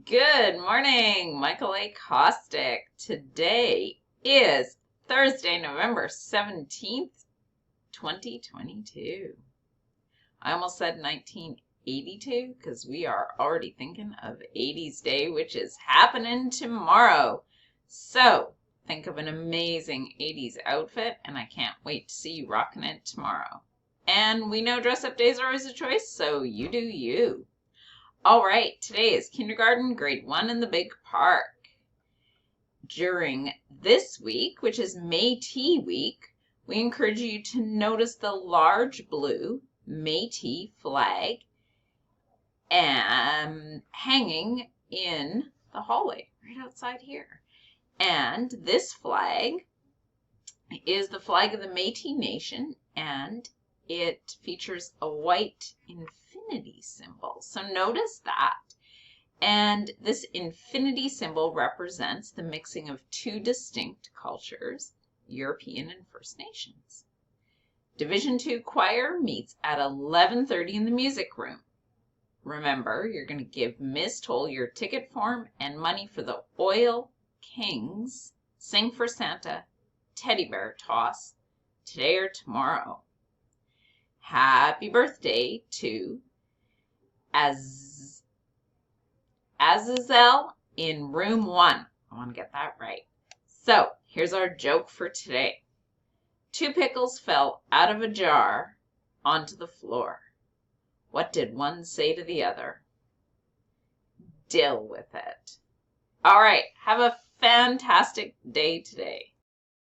Good morning, Michael A. Caustic. Today is Thursday, November 17th, 2022. I almost said 1982 because we are already thinking of 80s Day, which is happening tomorrow. So think of an amazing 80s outfit, and I can't wait to see you rocking it tomorrow. And we know dress-up days are always a choice, so you do you. All right, today is kindergarten, grade 1 in the big park. During this week, which is Métis week, we encourage you to notice the large blue Métis flag hanging in the hallway right outside here. And this flag is the flag of the Métis Nation, and it features a white infinity symbol. So notice that. And this infinity symbol represents the mixing of two distinct cultures, European and First Nations. Division 2 choir meets at 11:30 in the music room. Remember, you're going to give Ms. Toll your ticket form and money for the Oil Kings Sing for Santa teddy bear toss today or tomorrow. Happy birthday to Azazel in room 1. I want to get that right. So here's our joke for today. 2 pickles fell out of a jar onto the floor. What did one say to the other? Deal with it. All right, have a fantastic day today.